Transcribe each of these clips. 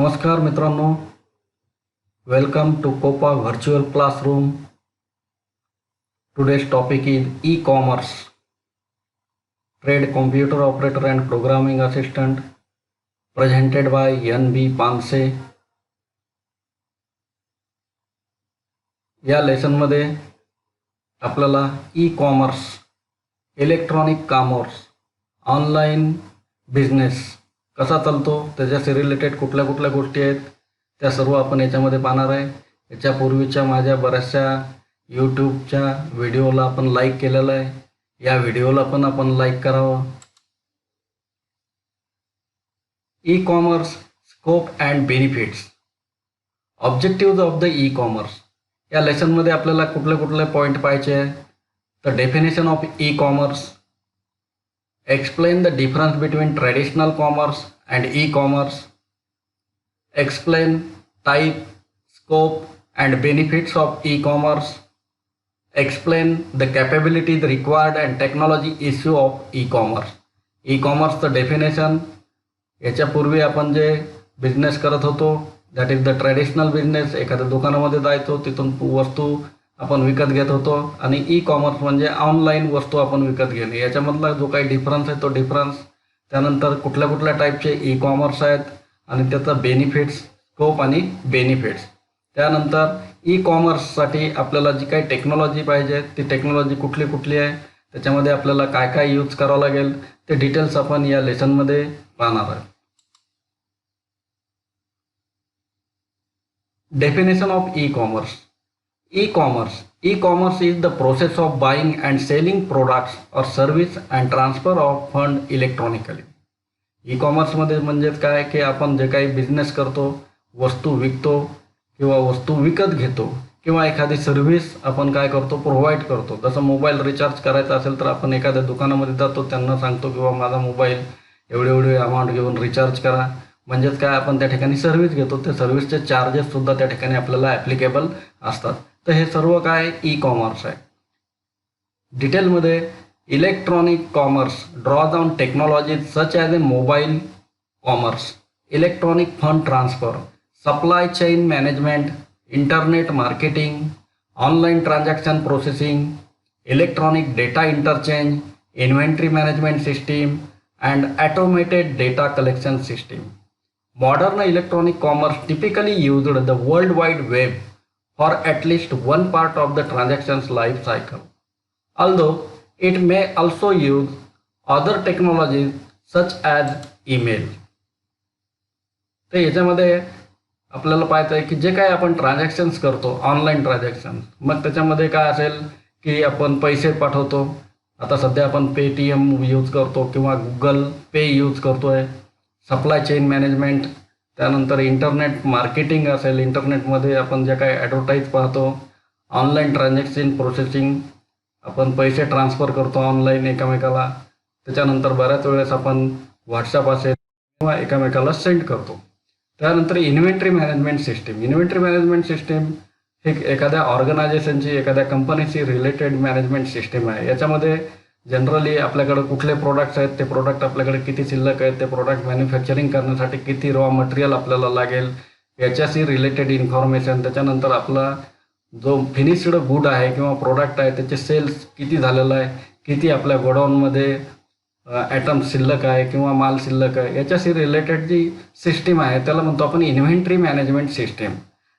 नमस्कार मित्रांनो, welcome to COPA virtual classroom. Today's topic is e-commerce, trade computer operator and programming assistant, presented by N.B. Panse. या लेसनमध्ये आपल्याला e-commerce, electronic commerce, online business कसा चालतो, त्याच्याशी रिलेटेड कुठल्या कुठल्या गोष्टी आहेत त्या सर्व आपण याच्यामध्ये पाहणार आहे. याच्यापूर्वीच्या माझ्या बऱ्याचशा यूट्यूबच्या व्हिडिओला आपण लाईक केलेलं आहे. या व्हिडिओला पण आपण लाईक करावं. E-commerce scope and benefits, objectives of the e-commerce. या लेसनमध्ये आपल्याला कुठले कुठले पॉईंट पाहायचे आहे. The definition of e-commerce, explain the difference between traditional commerce and e-commerce, explain type, scope and benefits of e-commerce, explain the capabilities required and technology issue of e-commerce. E-commerce चं definition, याच्यापूर्वी आपण जे business करत होतो that is the traditional business. एखाद्या दुकानामध्ये जायचो, तिथून वस्तू आपण विकत घेत होतो. आणि ई कॉमर्स म्हणजे ऑनलाईन वस्तू आपण विकत घेणे. याच्यामधला जो काही डिफरन्स आहे तो डिफरन्स. त्यानंतर कुठल्या कुठल्या टाईपचे ई कॉमर्स आहेत आणि त्याचा बेनिफिट्स, स्कोप आणि बेनिफिट्स. त्यानंतर ई कॉमर्ससाठी आपल्याला जी काही टेक्नॉलॉजी पाहिजे ती टेक्नॉलॉजी कुठली कुठली आहे, त्याच्यामध्ये आपल्याला काय काय यूज करावं लागेल ते डिटेल्स आपण या लेसनमध्ये पाहणार आहे. Definition of e commerce. E-commerce is the process of buying and selling products or service and transfer of fund electronically. E-commerce मध्ये म्हणजेच काय की आपण जे काही बिझनेस करतो, वस्तू विकतो किंवा वस्तू विकत घेतो किंवा एखादी सर्व्हिस आपण काय करतो, प्रोव्हाइड करतो. जसं मोबाईल रिचार्ज करायचा असेल तर आपण एखाद्या दुकानामध्ये जातो, त्यांना सांगतो किंवा माझा मोबाईल एवढे अमाऊंट घेऊन रिचार्ज करा. म्हणजेच काय, आपण त्या ठिकाणी सर्व्हिस घेतो. त्या सर्व्हिसचे चार्जेस सुद्धा त्या ठिकाणी आपल्याला ॲप्लिकेबल असतात. तर हे सर्व काय ई कॉमर्स आहे. डिटेलमध्ये electronic commerce draws on technologies such as a mobile commerce, electronic fund transfer, supply chain management, internet marketing, online transaction processing, electronic data interchange, inventory management system and automated data collection system. Modern electronic commerce typically used the world wide web for at least one part of the transaction's life cycle, although it may also use other technologies such as email. तर याच्यामध्ये आपल्याला पाहायचं आहे की जे काही आपण transactions करतो, ऑनलाईन ट्रान्झॅक्शन, मग त्याच्यामध्ये काय असेल की आपण पैसे पाठवतो. आता सध्या आपण पेटीएम यूज करतो किंवा गुगल पे यूज करतो आहे. सप्लाय चेन मॅनेजमेंट, त्यानंतर इंटरनेट मार्केटिंग असेल, इंटरनेटमध्ये आपण जे काही ॲडव्हर्टाईज पाहतो. ऑनलाईन ट्रान्झॅक्शन प्रोसेसिंग, आपण पैसे ट्रान्सफर करतो ऑनलाईन एकमेकाला. त्याच्यानंतर बऱ्याच वेळेस आपण व्हॉट्सअप असेल किंवा एकमेकाला सेंड करतो. त्यानंतर inventory management system. Inventory management system ही एखाद्या ऑर्गनायझेशनची, एखाद्या कंपनीची रिलेटेड मॅनेजमेंट सिस्टीम आहे. याच्यामध्ये जनरली आपल्याकडे कुठले प्रोडक्ट्स आहेत, ते प्रोडक्ट आपल्याकडे किती शिल्लक आहेत, ते प्रोडक्ट मॅन्युफॅक्चरिंग करण्यासाठी किती रॉ मटेरियल आपल्याला लागेल याच्याशी रिलेटेड इन्फॉर्मेशन. त्याच्यानंतर आपला जो फिनिश्ड गुड आहे किंवा प्रोडक्ट आहे त्याचे सेल्स किती झालेलं आहे, किती आपल्या गोडाऊनमध्ये ॲटम शिल्लक आहे किंवा माल शिल्लक आहे, याच्याशी रिलेटेड जी सिस्टीम आहे त्याला म्हणतो आपण inventory management system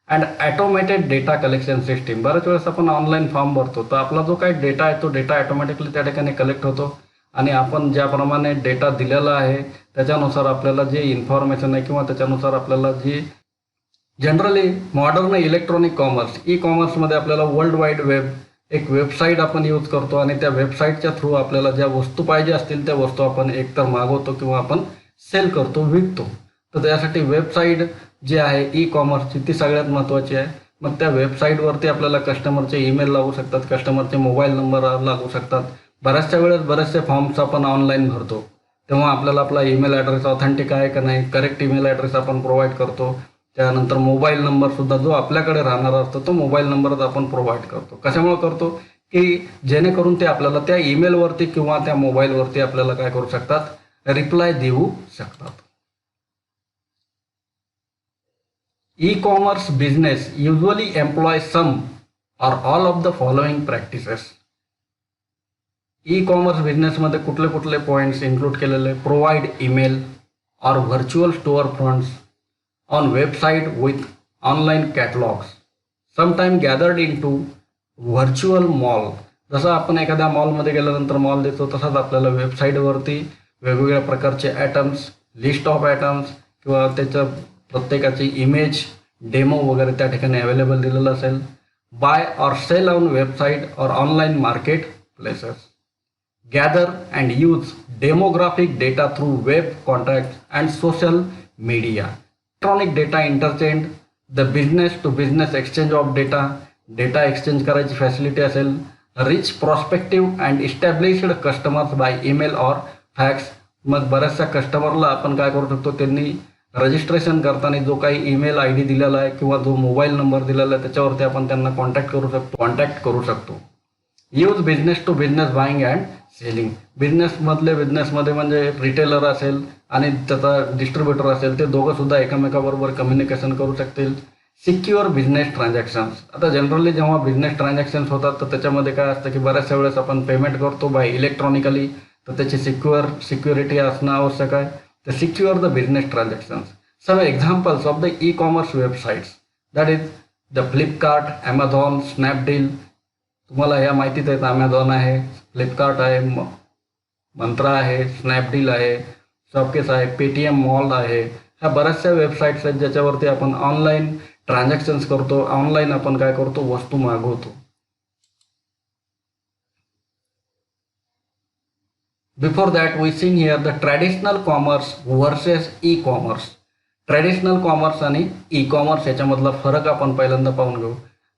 and automated data collection system. बऱ्याच वेळेस आपण ऑनलाईन फॉर्म भरतो तर आपला जो काही डेटा आहे तो डेटा ॲटोमॅटिकली त्या ठिकाणी कलेक्ट होतो आणि आपण ज्याप्रमाणे डेटा दिलेला आहे त्याच्यानुसार आपल्याला जे इन्फॉर्मेशन आहे किंवा त्याच्यानुसार आपल्याला जी generally modern electronic commerce, e कॉमर्समध्ये आपल्याला वर्ल्ड वाईड वेब, एक वेबसाईट आपण यूज करतो आणि त्या वेबसाईटच्या थ्रू आपल्याला ज्या वस्तू पाहिजे असतील त्या वस्तू आपण एकतर मागवतो किंवा आपण सेल करतो, विकतो. तर त्यासाठी वेबसाईट जी आहे ई कॉमर्सची ती सगळ्यात महत्त्वाची आहे. मग त्या वेबसाईटवरती आपल्याला कस्टमरचे ईमेल लागू शकतात, कस्टमरचे मोबाईल नंबर लागू शकतात. बऱ्याचशा वेळेस बरेचसे फॉर्म्स आपण ऑनलाईन भरतो तेव्हा आपल्याला आपला ईमेल ॲड्रेस ऑथेंटिक आहे का नाही, करेक्ट ईमेल ॲड्रेस आपण प्रोव्हाइड करतो. त्यानंतर मोबाईल नंबरसुद्धा जो आपल्याकडे राहणारा असतो तो मोबाईल नंबरच आपण प्रोव्हाइड करतो. कशामुळे करतो की जेणेकरून ते आपल्याला त्या ईमेलवरती किंवा त्या मोबाईलवरती आपल्याला काय करू शकतात, रिप्लाय देऊ शकतात. E-commerce business usually employs some or all of the following practices. E-commerce बिझनेसमध्ये कुठले कुठले पॉईंट्स इन्क्लूड केलेले? प्रोव्हाइड ईमेल और virtual store fronts on website with online catalogs, sometime gathered into virtual mall. जसं आपण एखाद्या मॉलमध्ये गेल्यानंतर मॉल देतो, तसंच आपल्याला वेबसाईटवरती वेगवेगळ्या प्रकारचे ॲटम्स, लिस्ट ऑफ ॲटम्स किंवा त्याच्या प्रत्येकाची इमेज, डेमो वगैरे त्या ठिकाणी अवेलेबल दिलेलं असेल. बाय और सेल ऑन वेबसाईट और online market places. Gather and use demographic data through web contacts and social media. Electronic data interchange, the business to business exchange of data, data exchange करायची facility असेल. Rich prospective and established customers by email और fax. मग बऱ्याचशा कस्टमरला आपण काय करू शकतो, त्यांनी रजिस्ट्रेशन करताना जो काही ईमेल आय डी दिलेला आहे किंवा जो मोबाईल नंबर दिलेला आहे त्याच्यावरती आपण त्यांना कॉन्टॅक्ट करू शकतो. Use business to business buying and selling. बिझनेसमध्ये म्हणजे रिटेलर असेल आणि त्याचा डिस्ट्रीब्युटर असेल, ते दोघं सुद्धा एकमेकाबरोबर कम्युनिकेशन करू शकतील. Secure business transactions. आता जनरली जेव्हा बिझनेस ट्रान्झॅक्शन्स होतात तर त्याच्यामध्ये काय असतं की बऱ्याचशा वेळेस आपण पेमेंट करतो बाय इलेक्ट्रॉनिकली, तर त्याची सिक्युरिटी असणं आवश्यक आहे. तर secure the business transactions. Some examples of the e-commerce websites, that is the Flipkart, Amazon, Snapdeal. तुम्हाला ह्या माहितीच आहेत, ॲमेझॉन आहे, फ्लिपकार्ट आहे, मंत्रा आहे, स्नॅपडील आहे, शॉपकेस आहे, पेटीएम मॉल आहे. ह्या बऱ्याचशा वेबसाईट्स आहेत ज्याच्यावरती आपण ऑनलाईन ट्रान्झॅक्शन्स करतो, ऑनलाईन आपण काय करतो, वस्तू मागवतो. Before that we seen here the traditional commerce versus e commerce. Traditional commerce आणि ई कॉमर्स याच्यामधला फरक आपण पहिल्यांदा पाहून घेऊ.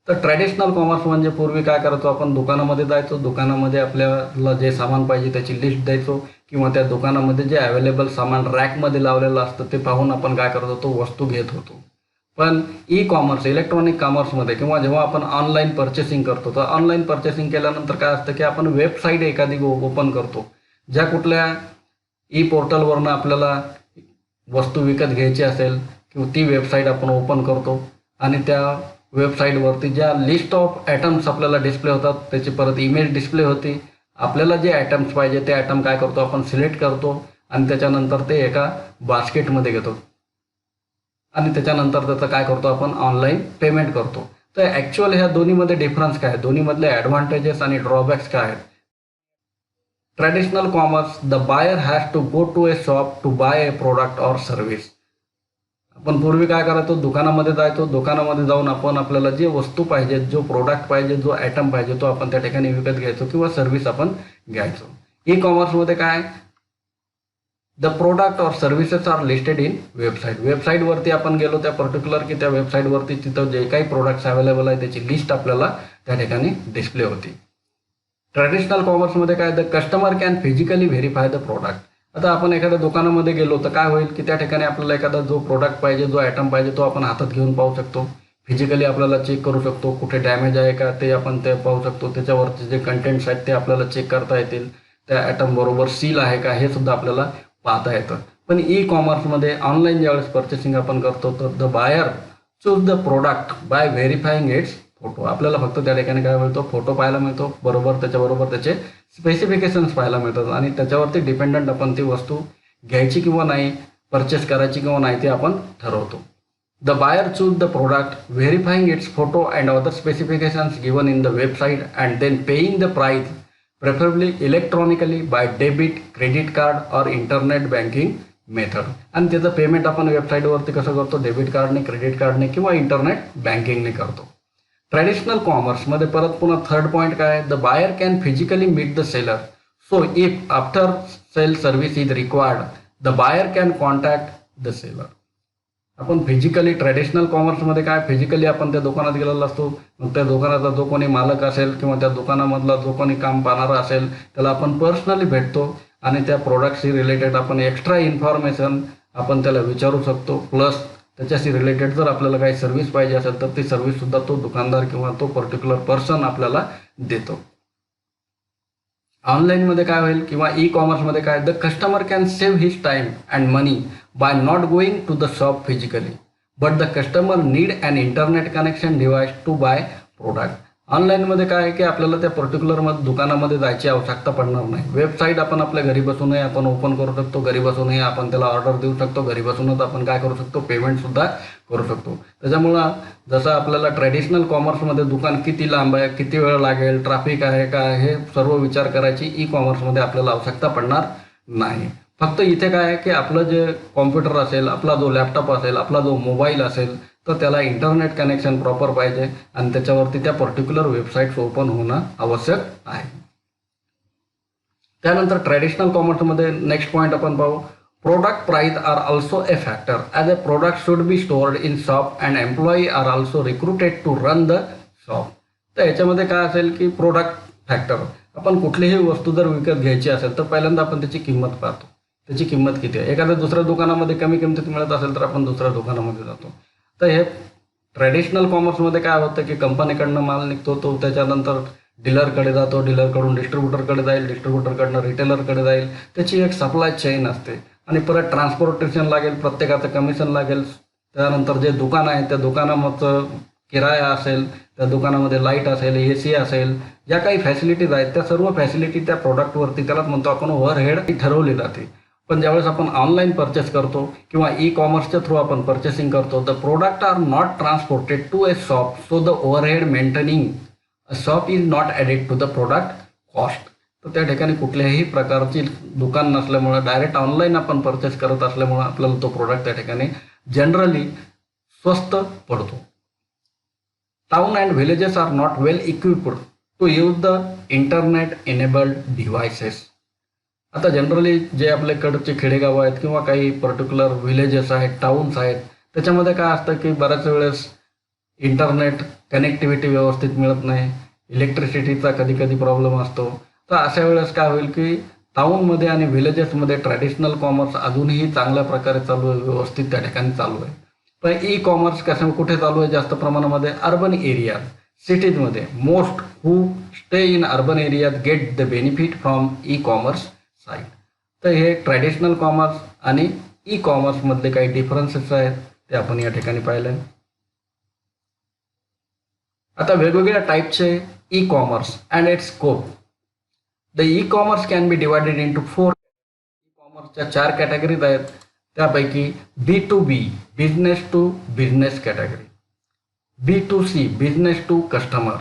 तर ट्रॅडिशनल कॉमर्स म्हणजे पूर्वी काय करायचो आपण, दुकानामध्ये जायचो, दुकानामध्ये आपल्याला जे सामान पाहिजे त्याची लिस्ट द्यायचो किंवा त्या दुकानामध्ये जे अवेलेबल सामान रॅकमध्ये लावलेलं असतं ते पाहून आपण काय करत होतो, वस्तू घेत होतो. पण ई कॉमर्स, इलेक्ट्रॉनिक कॉमर्समध्ये किंवा जेव्हा आपण ऑनलाईन पर्चेसिंग करतो, तर ऑनलाईन पर्चेसिंग केल्यानंतर काय असतं की आपण वेबसाईट एखादी ओपन करतो, ज्या कुठल्या ई पोर्टलवरनं आपल्याला वस्तू विकत घ्यायची असेल किंवा ती वेबसाईट आपण ओपन करतो आणि त्या वेबसाईटवरती ज्या लिस्ट ऑफ ॲटम्स आपल्याला डिस्प्ले होतात त्याची परत इमेज डिस्प्ले होती. आपल्याला जे ॲटम्स पाहिजे ते ॲटम काय करतो, आपण सिलेक्ट करतो आणि त्याच्यानंतर ते एका बास्केटमध्ये घेतो आणि त्याच्यानंतर त्याचं काय करतो, आपण ऑनलाईन पेमेंट करतो. तर ॲक्च्युअल ह्या दोन्हीमध्ये डिफरन्स काय आहे, दोन्हीमधले ॲडव्हान्टेजेस आणि ड्रॉबॅक्स काय आहेत? Traditional commerce, the buyer has to go to a shop to buy a product or service. आपण पूर्वी काय करायचो, दुकानामध्ये जायचो, दुकानामध्ये जाऊन आपण आपल्याला जे वस्तू पाहिजे, जो प्रोडक्ट पाहिजे, जो ॲटम पाहिजे तो आपण त्या ठिकाणी विकत घ्यायचो किंवा सर्व्हिस आपण घ्यायचो. ई कॉमर्समध्ये काय, the product or services are listed in website. वेबसाईटवरती आपण गेलो त्या पर्टिक्युलर की त्या वेबसाईटवरती तिथं जे काही प्रोडक्ट्स अवेलेबल आहे त्याची लिस्ट आपल्याला त्या ठिकाणी डिस्प्ले होती. ट्रॅडिशनल कॉमर्समध्ये काय, the customer can physically verify the product. आता आपण एखाद्या दुकानामध्ये गेलो तर काय होईल की त्या ठिकाणी आपल्याला एखादा जो प्रोडक्ट पाहिजे, जो ॲटम पाहिजे तो आपण हातात घेऊन पाहू शकतो, फिजिकली आपल्याला चेक करू शकतो, कुठे डॅमेज आहे का ते आपण ते पाहू शकतो, त्याच्यावरचे जे कंटेंट्स आहेत ते आपल्याला चेक करता येतील, त्या ॲटम बरोबर सील आहे का हे सुद्धा आपल्याला पाहता येतं. पण ई कॉमर्समध्ये ऑनलाईन ज्यावेळेस पर्चेसिंग आपण करतो तर the buyer choose the product by verifying its photo. आपल्याला फक्त त्या ठिकाणी काय मिळतो, फोटो पाहायला मिळतो, बरोबर त्याच्याबरोबर त्याचे स्पेसिफिकेशन्स पाहायला मिळतात आणि त्याच्यावरती डिपेंडंट आपण ती वस्तू घ्यायची किंवा नाही, परचेस करायची किंवा नाही ते आपण ठरवतो. The buyer choose the product verifying its photo and other specifications given in the website and then paying the price preferably electronically by debit, credit card or internet banking method. आणि त्याचं payment आपण वेबसाईटवरती कसं करतो, debit कार्डने, credit कार्डने किंवा internet बँकिंगने करतो. Traditional कॉमर्समध्ये परत पुन्हा थर्ड पॉईंट काय, the buyer can physically meet the seller. So if after sale service is required the buyer can contact the seller. आपण फिजिकली, ट्रॅडिशनल कॉमर्समध्ये काय, फिजिकली आपण त्या दुकानात गेलेला असतो, मग त्या दुकानाचा जो कोणी मालक असेल किंवा त्या दुकानामधला जो कोणी काम पाहणारा असेल त्याला आपण पर्सनली भेटतो आणि त्या प्रोडक्टशी रिलेटेड आपण एक्स्ट्रा इन्फॉर्मेशन आपण त्याला विचारू शकतो. प्लस त्याच्याशी रिलेटेड जर आपल्याला काही सर्व्हिस पाहिजे असेल तर ती सर्व्हिससुद्धा तो दुकानदार किंवा तो पर्टिक्युलर पर्सन आपल्याला देतो. ऑनलाईनमध्ये काय होईल किंवा ई कॉमर्समध्ये काय, the customer can save his time and money by not going to the shop physically. But the customer need an internet connection device to buy product. ऑनलाईनमध्ये काय आहे की आपल्याला त्या पर्टिक्युलर दुकानामध्ये जायची आवश्यकता पडणार नाही. वेबसाईट आपण आपल्या घरी बसूनही आपण ओपन करू शकतो, घरी बसूनही आपण त्याला ऑर्डर देऊ शकतो, घरी बसूनच आपण काय करू शकतो, पेमेंटसुद्धा करू शकतो. त्याच्यामुळं जसं आपल्याला ट्रॅडिशनल कॉमर्समध्ये दुकान किती लांब आहे, किती वेळ लागेल, ट्रॅफिक आहे का, हे सर्व विचार करायची ई कॉमर्समध्ये आपल्याला आवश्यकता पडणार नाही. फक्त इथे काय आहे की आपलं जे कॉम्प्युटर असेल, आपला जो लॅपटॉप असेल, आपला जो मोबाईल असेल, तर त्याला इंटरनेट कनेक्शन प्रॉपर पाहिजे आणि त्याच्यावरती त्या पर्टिक्युलर वेबसाईट्स ओपन होणं आवश्यक आहे. त्यानंतर ट्रॅडिशनल कॉमर्समध्ये नेक्स्ट पॉईंट आपण पाहू. Product price are also a factor as a product should be stored in shop and employee are also recruited to run the shop. तर याच्यामध्ये काय असेल की प्रोडक्ट फॅक्टर, आपण कुठलीही वस्तू जर विकत घ्यायची असेल तर पहिल्यांदा आपण त्याची किंमत पाहतो, त्याची किंमत किती आहे. एखाद्या दुसऱ्या दुकानामध्ये कमी किमतीत मिळत असेल तर आपण दुसऱ्या दुकानामध्ये जातो. तर हे ट्रॅडिशनल कॉमर्समध्ये काय होतं की कंपनीकडनं माल निघतो, तो त्याच्यानंतर डीलरकडे जातो, डीलरकडून डिस्ट्रीब्युटरकडे जाईल, डिस्ट्रीब्युटरकडनं रिटेलरकडे जाईल. त्याची एक सप्लाय चेन असते आणि परत ट्रान्सपोर्टेशन लागेल, प्रत्येकाचं कमिशन लागेल. त्यानंतर जे दुकान आहे त्या दुकानामधचं किराया असेल, त्या दुकानामध्ये लाईट असेल, AC असेल, ज्या काही फॅसिलिटीज आहेत त्या सर्व फॅसिलिटी त्या प्रोडक्टवरती, त्यालाच म्हणतो आपण ओव्हरहेड, ठरवली जाते. पण ज्यावेळेस आपण ऑनलाईन परचेस करतो किंवा ई कॉमर्सच्या थ्रू आपण परचेसिंग करतो, the product are not transported to a shop, so the overhead maintaining a shop is not added to the product cost. तर त्या ठिकाणी कुठल्याही प्रकारची दुकान नसल्यामुळं डायरेक्ट ऑनलाईन आपण परचेस करत असल्यामुळं आपल्याला तो प्रोडक्ट त्या ठिकाणी जनरली स्वस्त पडतो. Town and villages are not well equipped to use the internet enabled devices. आता जनरली जे आपल्याकडचे खेडेगाव आहेत किंवा काही पर्टिक्युलर विलेजेस आहेत, टाउन्स आहेत, त्याच्यामध्ये काय असतं की बऱ्याच वेळेस इंटरनेट कनेक्टिव्हिटी व्यवस्थित मिळत नाही, इलेक्ट्रिसिटीचा कधी कधी प्रॉब्लेम असतो. तर अशा वेळेस काय होईल की टाउनमध्ये आणि विलेजेसमध्ये ट्रॅडिशनल कॉमर्स अजूनही चांगल्या प्रकारे चालू आहे, व्यवस्थित त्या ठिकाणी चालू आहे. पण ई कॉमर्स कसं कुठे चालू आहे जास्त प्रमाणामध्ये? अर्बन एरियाज, सिटीजमध्ये. Most who stay in urban areas get the benefit from e commerce site. तर हे ट्रॅडिशनल कॉमर्स आणि ई कॉमर्समधले काही डिफरन्सेस आहेत ते आपण या ठिकाणी पाहिले. आता वेगवेगळ्या टाईपचे e commerce and its scope. The e commerce can be divided into 4. E कॉमर्सच्या 4 कॅटेगरीज आहेत. त्यापैकी B2B, business to business category, B2C, business to customer,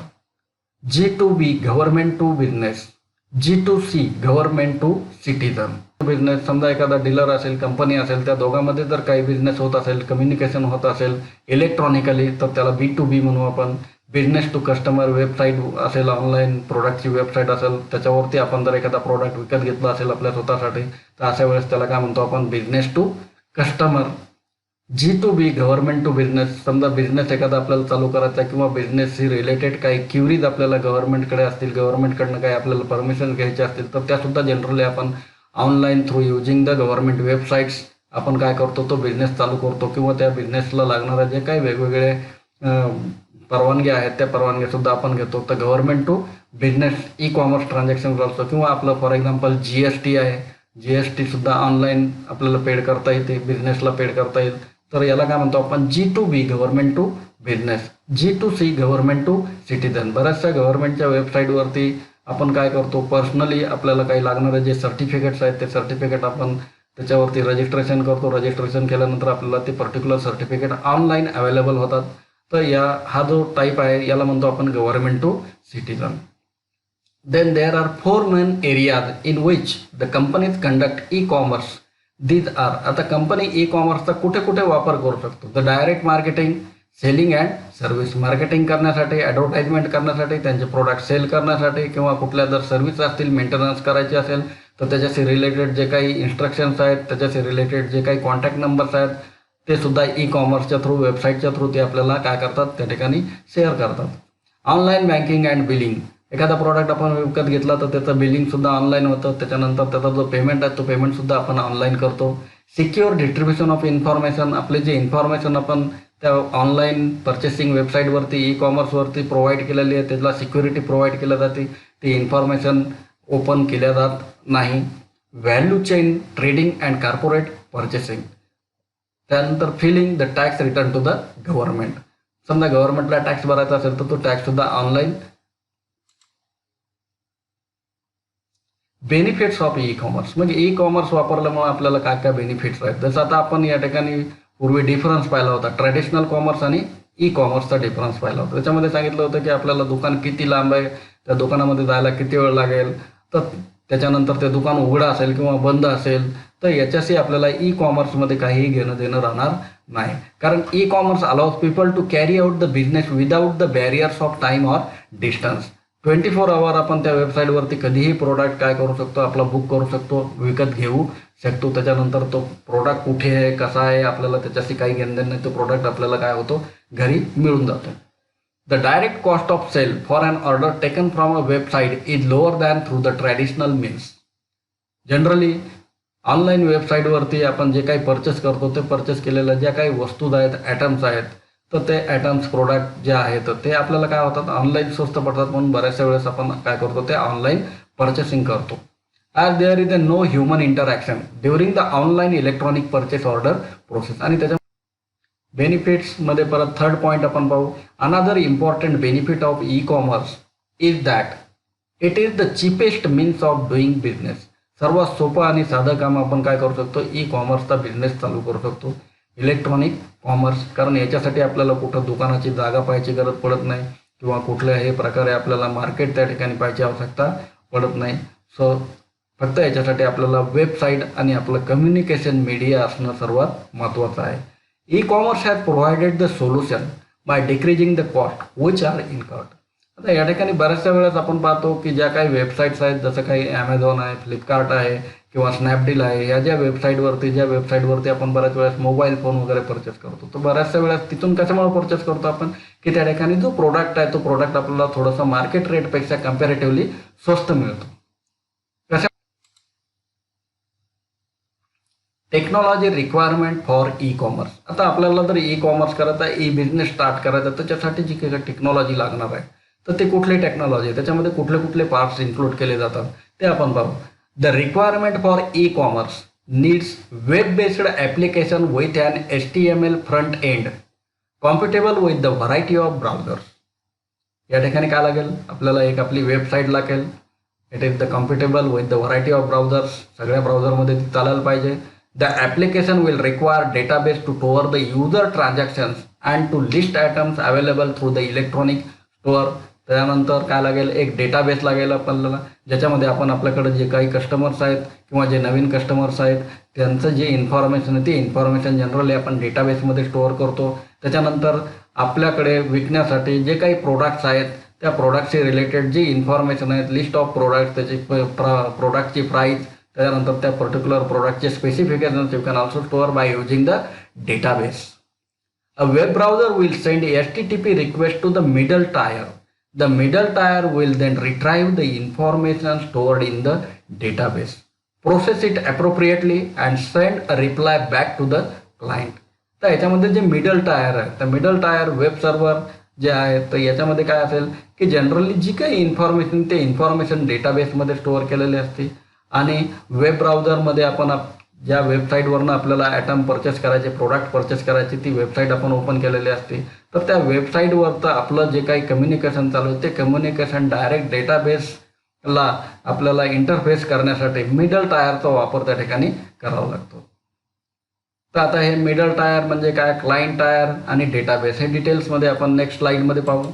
G2B, government to business, G2C, government to citizen. Business, समजा एखादा dealer असेल, company असेल, त्या दोघांमध्ये जर काही बिझनेस होत असेल, कम्युनिकेशन होत असेल इलेक्ट्रॉनिकली, तर त्याला B2B म्हणू आपण. बिझनेस टू कस्टमर, वेबसाईट असेल, ऑनलाईन प्रोडक्टची वेबसाईट असेल, त्याच्यावरती आपण जर एखादा प्रोडक्ट विकत घेतला असेल आपल्या स्वतःसाठी, तर अशा वेळेस त्याला काय म्हणतो आपण? Business to customer. G2B, government to business. समजा बिझनेस एखादा आपल्याला चालू करायचा किंवा बिझनेसशी रिलेटेड काही क्युरीज आपल्याला गव्हर्नमेंटकडे असतील, गव्हर्नमेंटकडनं काही आपल्याला परमिशन घ्यायचे असतील, तर त्यासुद्धा जनरली आपण online through using the government websites आपण काय करतो? तो बिझनेस चालू करतो किंवा त्या बिझनेसला लागणारे जे काही वेगवेगळे परवानगी आहेत त्या परवानग्यासुद्धा आपण घेतो. तर government to business e commerce transaction असतो. किंवा आपलं फॉर एक्झाम्पल GST आहे, GST सुद्धा ऑनलाईन आपल्याला पेड करता येते, बिझनेसला पेड करता येईल. तर याला काय म्हणतो आपण? G2B, government to business, G2C, government to citizen. बऱ्याचशा गव्हर्नमेंटच्या वेबसाईटवरती आपण काय करतो? पर्सनली आपल्याला काही लागणारे जे सर्टिफिकेट्स आहेत ते सर्टिफिकेट आपण त्याच्यावरती रजिस्ट्रेशन करतो. रजिस्ट्रेशन केल्यानंतर आपल्याला ते पर्टिक्युलर सर्टिफिकेट ऑनलाईन अवेलेबल होतात. तर हा जो टाईप आहे याला म्हणतो आपण government to citizen. Then there are 4 main areas in which the companies conduct e commerce. These are. आता कंपनी ई कॉमर्सचा कुठे कुठे वापर करू शकतो? The direct marketing, selling and service. Marketing करण्यासाठी, ॲडव्हर्टाइजमेंट करण्यासाठी, त्यांचे प्रोडक्ट सेल करण्यासाठी, किंवा कुठल्या जर सर्व्हिस असतील, मेंटेनन्स करायची असेल तर त्याच्याशी रिलेटेड जे काही इन्स्ट्रक्शन्स आहेत, त्याच्याशी रिलेटेड जे काही कॉन्टॅक्ट नंबर्स आहेत, ते सुद्धा ई कॉमर्सच्या थ्रू, वेबसाईटच्या थ्रू ते आपल्याला काय करतात? त्या ठिकाणी शेअर करतात. Online banking and billing. एखादा प्रॉडक्ट आपण विकत घेतला तर त्याचं बिलिंगसुद्धा ऑनलाईन होतं. त्याच्यानंतर त्याचा जो पेमेंट आहे तो पेमेंटसुद्धा आपण ऑनलाईन करतो. Secure distribution of information. आपले जे इन्फॉर्मेशन आपण त्या ऑनलाईन परचेसिंग वेबसाईटवरती, ई कॉमर्सवरती प्रोव्हाइड केलेली आहे, त्याला सिक्युरिटी प्रोव्हाइड केल्या जाते. ती इन्फॉर्मेशन ओपन केल्या जात नाही. Value chain trading and corporate purchasing. त्यानंतर filling the tax return to the government. समजा गव्हर्नमेंटला टॅक्स भरायचा असेल तर तो टॅक्स सुद्धा online. Benefits of e commerce, म्हणजे ई कॉमर्स वापरल्यामुळे आपल्याला काय काय बेनिफिट्स आहेत. जसं आता आपण या ठिकाणी पूर्वी डिफरन्स पाहिला होता, ट्रॅडिशनल कॉमर्स आणि ई कॉमर्सचा डिफरन्स पाहिला होता. त्याच्यामध्ये सांगितलं होतं की आपल्याला दुकान किती लांब आहे, त्या दुकानामध्ये जायला किती वेळ लागेल, तर त्याच्यानंतर ते दुकान उघडं असेल किंवा बंद असेल तर याच्याशी आपल्याला ई कॉमर्समध्ये काहीही घेणं देणं राहणार नाही. कारण e commerce allows people to carry out the business without the barriers of time or distance. 24 hour आपण त्या वेबसाईटवरती कधीही प्रोडक्ट काय करू शकतो, आपला बुक करू शकतो, विकत घेऊ शकतो. त्याच्यानंतर तो प्रोडक्ट कुठे आहे, कसा आहे, आपल्याला त्याच्याशी काही घेणं नाही. तो प्रोडक्ट आपल्याला काय होतो, घरी मिळून जातो. The direct cost of sale for an order taken from a website is lower than through the traditional means. Generally online वेबसाईटवरती आपण जे काही परचेस करतो ते परचेस केलेल्या ज्या काही वस्तू आहेत, ॲटम्स आहेत, तर ते ॲटम्स प्रोडक्ट जे आहेत ते आपल्याला काय होतात, ऑनलाईन स्वस्त पडतात. म्हणून बऱ्याचशा वेळेस आपण काय करतो, ते ऑनलाईन पर्चेसिंग करतो. As there is a no human interaction during the online electronic purchase order process. आणि त्याच्या बेनिफिट्समध्ये परत थर्ड पॉईंट आपण पाहू. Another important benefit of e commerce is that it is the cheapest means of doing business. सर्वात सोपं आणि साधं काम आपण काय करू शकतो, ई कॉमर्सचा बिझनेस चालू करू शकतो, इलेक्ट्रॉनिक कॉमर्स. कारण याच्यासाठी आपल्याला कुठं दुकानाची जागा पाहायची गरज पडत नाही किंवा कुठल्याही प्रकारे आपल्याला मार्केट त्या ठिकाणी पाहायची आवश्यकता पडत नाही. सो फक्त याच्यासाठी आपल्याला वेबसाईट आणि आपलं कम्युनिकेशन मीडिया असणं सर्वात महत्त्वाचं आहे. E commerce has provided the solution by decreasing the cost which are incurred. आता या ठिकाणी बऱ्याचशा वेळेस आपण पाहतो की ज्या काही वेबसाईट्स आहेत, जसं काही ॲमेझॉन आहे, फ्लिपकार्ट आहे किंवा स्नॅपडील आहे, या ज्या वेबसाईटवरती आपण बऱ्याच वेळेस मोबाईल फोन वगैरे परचेस करतो. तर बऱ्याचशा वेळेस तिथून कशामुळे परचेस करतो आपण, की त्या ठिकाणी जो प्रोडक्ट आहे तो प्रोडक्ट आपल्याला थोडंसं मार्केट रेटपेक्षा कम्पॅरेटिव्हली स्वस्त मिळतो. कशा technology requirement for e commerce. आता आपल्याला जर ई कॉमर्स करायचं आहे, ई बिझनेस स्टार्ट करायचा आहे, त्याच्यासाठी जी काही टेक्नॉलॉजी लागणार आहे तर ते कुठली टेक्नॉलॉजी, त्याच्यामध्ये कुठले कुठले पार्ट्स इन्क्लूड केले जातात ते आपण पाहू. The requirement for e commerce needs web based application with an HTML front end compatible with the variety of browsers. या ठिकाणी काय लागेल, आपल्याला एक आपली वेबसाईट लागेल. It is the compatible with the variety of browsers. सगळ्या ब्राउझरमध्ये ती चालायला पाहिजे. The application will require database to store the user transactions and to list items available through the electronic store. त्यानंतर काय लागेल, एक डेटाबेस लागेल आपल्याला, ज्याच्यामध्ये आपण आपल्याकडे जे काही कस्टमर्स आहेत किंवा जे नवीन कस्टमर्स आहेत त्यांचं जे इन्फॉर्मेशन आहे ते इन्फॉर्मेशन जनरली आपण डेटाबेसमध्ये स्टोअर करतो. त्याच्यानंतर आपल्याकडे विकण्यासाठी जे काही प्रोडक्ट्स आहेत त्या प्रोडक्टशी रिलेटेड जे इन्फॉर्मेशन आहेत, लिस्ट ऑफ प्रोडक्ट, त्याची प्रोडक्टची प्राईस, त्याच्यानंतर त्या पर्टिक्युलर प्रोडक्टचे specifications you can also store by using the database. A web browser will send HTTP request to the middle tier. The middle tier will then retrieve the information stored in the database, process it appropriately and send a reply back to the client. तर याच्यामध्ये जे middle tyre आहे, तर middle tyre web server जे आहे, तर याच्यामध्ये काय असेल की जनरली जी काही इन्फॉर्मेशन ते इन्फॉर्मेशन डेटाबेसमध्ये स्टोअर केलेली असते आणि वेब ब्राउझरमध्ये आपण ज्या वेबसाईटवरनं आपल्याला ॲटम परचेस करायचे, प्रोडक्ट परचेस करायचे, ती वेबसाईट आपण ओपन केलेली असते. तर त्या वेबसाईटवरचं आपलं जे काही कम्युनिकेशन चालू आहे ते कम्युनिकेशन डायरेक्ट डेटाबेसला आपल्याला इंटरफेस करण्यासाठी मिडल टायरचा वापर त्या ठिकाणी करावा लागतो. तर आता हे मिडल टायर म्हणजे काय, क्लायंट टायर आणि डेटाबेस, हे डिटेल्समध्ये आपण नेक्स्ट स्लाइडमध्ये पाहू.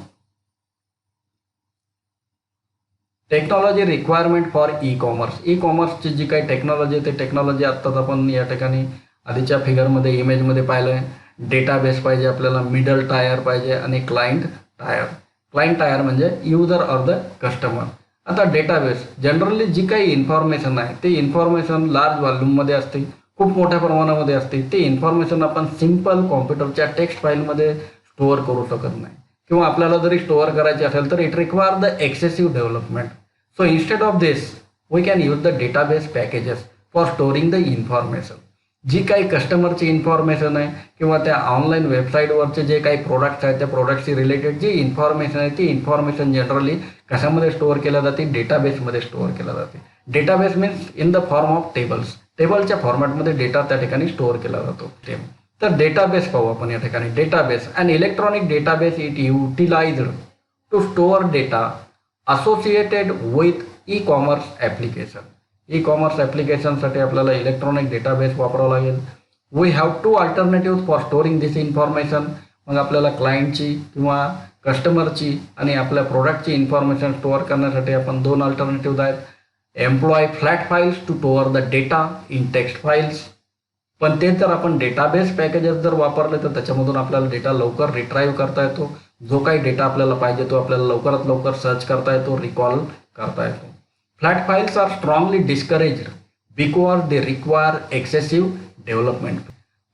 Technology requirement for e commerce. E कॉमर्सची जी काही टेक्नॉलॉजी आहे ते टेक्नॉलॉजी आत्ताच आपण या ठिकाणी आधीच्या फिगरमध्ये इमेजमध्ये पाहिलं आहे. डेटाबेस पाहिजे आपल्याला, मिडल टायर पाहिजे आणि क्लायंट टायर. क्लायंट टायर म्हणजे युजर ऑर द कस्टमर. आता डेटाबेस जनरली जी काही इन्फॉर्मेशन आहे ते इन्फॉर्मेशन लार्ज व्हॉल्यूममध्ये असते, खूप मोठ्या प्रमाणामध्ये असते. ते इन्फॉर्मेशन आपण सिम्पल कॉम्प्युटरच्या टेक्स्ट फाईलमध्ये स्टोअर करू शकत नाही किंवा आपल्याला जरी स्टोअर करायची असेल तर it require the excessive development. So instead of this, we can use the database packages for storing the information. जी काही कस्टमरची इन्फॉर्मेशन आहे किंवा त्या ऑनलाईन वेबसाईटवरचे जे काही प्रोडक्ट्स आहेत त्या प्रोडक्टशी रिलेटेड जी इन्फॉर्मेशन आहे ती इन्फॉर्मेशन जनरली कशामध्ये स्टोअर केल्या जाते, डेटाबेसमध्ये स्टोअर केल्या जाते. Database means in the form of tables. टेबलच्या फॉर्मॅटमध्ये डेटा त्या ठिकाणी स्टोअर केला जातो. तर डेटाबेस पाहू आपण या ठिकाणी. Database, an electronic database it utilized to store data associated with e commerce application. E commerce ॲप्लिकेशनसाठी आपल्याला इलेक्ट्रॉनिक डेटाबेस वापरावं लागेल. We have two alternative for storing this information. मग आपल्याला क्लायंटची किंवा कस्टमरची आणि आपल्या प्रोडक्टची इन्फॉर्मेशन स्टोअर करण्यासाठी आपण दोन अल्टरनेटिव्ह आहेत. Employ flat files to store the data in text files. पण ते जर आपण डेटाबेस पॅकेजेस जर वापरले तर त्याच्यामधून आपल्याला डेटा लवकर रिट्राईव्ह करता येतो. जो काही डेटा आपल्याला पाहिजे तो आपल्याला लवकरात लवकर सर्च करता येतो, रिकॉल करता येतो. Flat files are strongly discouraged because they require excessive development.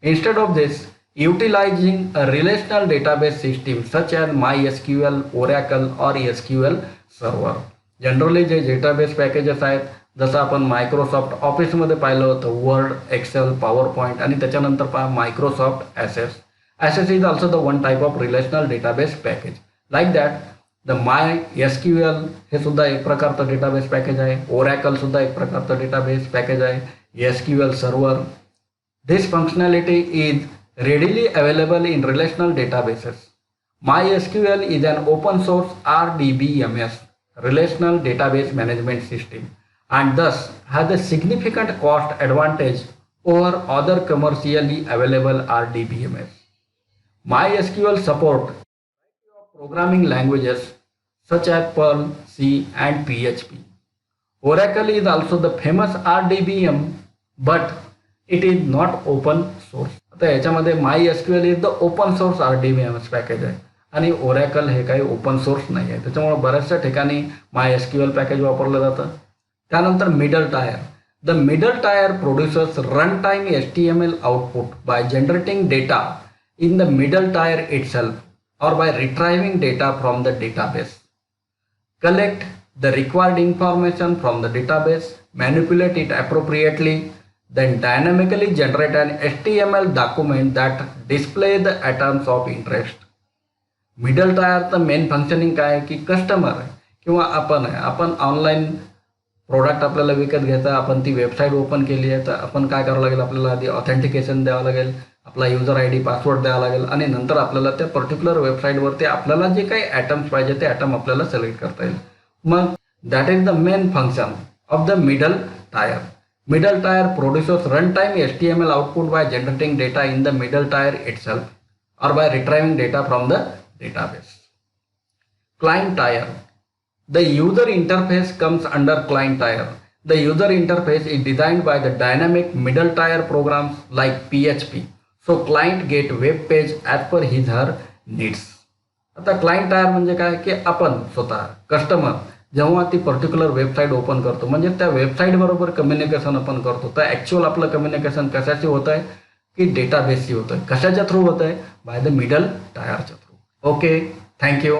Instead of this, utilizing a relational database system such as MySQL, Oracle or SQL Server. Generally जे डेटाबेस पॅकेजेस आहेत, जसं आपण मायक्रोसॉफ्ट ऑफिसमध्ये पाहिलं होतं, वर्ड, एक्सेल, पॉवर पॉईंट, आणि त्याच्यानंतर पहा Microsoft assess. Assess is also the one type of relational database package. Like that the MySQL हे सुद्धा एक प्रकारचं डेटाबेस पॅकेज आहे. ओरॅकल सुद्धा एक प्रकारचं डेटाबेस पॅकेज आहे. SQL server. This functionality is readily available in relational databases. MySQL is an open source RDBMS, relational database management system, and thus has a significant cost advantage over other commercially available RDBMS. MySQL support programming languages such as Perl, C, and PHP. Oracle is also the famous RDBM, but it is not open source. आता याच्यामध्ये MySQL is the open source RDBMS package आहे आणि oracle हे काही open source नाही आहे. त्याच्यामुळे बऱ्याचशा ठिकाणी MySQL पॅकेज वापरलं जातं. त्यानंतर middle tier. The middle tier producers run time HTML output by generating data in the middle tier itself or by retrieving data from the database, collect the required information from the database, manipulate it appropriately, then dynamically generate an HTML document that display the items of interest. Middle टायरचं main functioning काय आहे की customer आहे किंवा आपण online product आपल्याला विकत घ्यायचा, आपण ती वेबसाईट ओपन केली आहे, तर आपण काय करावं लागेल, आपल्याला आधी ऑथेंटिकेशन द्यावं लागेल, आपला युजर ID पासवर्ड द्यावा लागेल आणि नंतर आपल्याला त्या पर्टिक्युलर वेबसाईटवरती आपल्याला जे काही ॲटम्स पाहिजे ते ॲटम आपल्याला सिलेक्ट करता येईल. मग that is the main function of the middle tyre. Middle tier produces runtime HTML output by generating data in the middle tier itself or by retrieving data from the database. Client tier. The user interface comes under client tier. The user interface is designed by the dynamic middle tier programs like PHP. So client get web page as per his her needs. आता client tier म्हणजे काय की आपण स्वतः customer जेव्हा ती particular website open करतो म्हणजे त्या वेबसाईट बरोबर कम्युनिकेशन आपण करतो, तर ॲक्च्युअल आपलं कम्युनिकेशन कशाशी होत आहे की डेटाबेसशी होतं आहे. कशाच्या थ्रू होत आहे? बाय द मिडल टायरच्या थ्रू. Okay, thank you.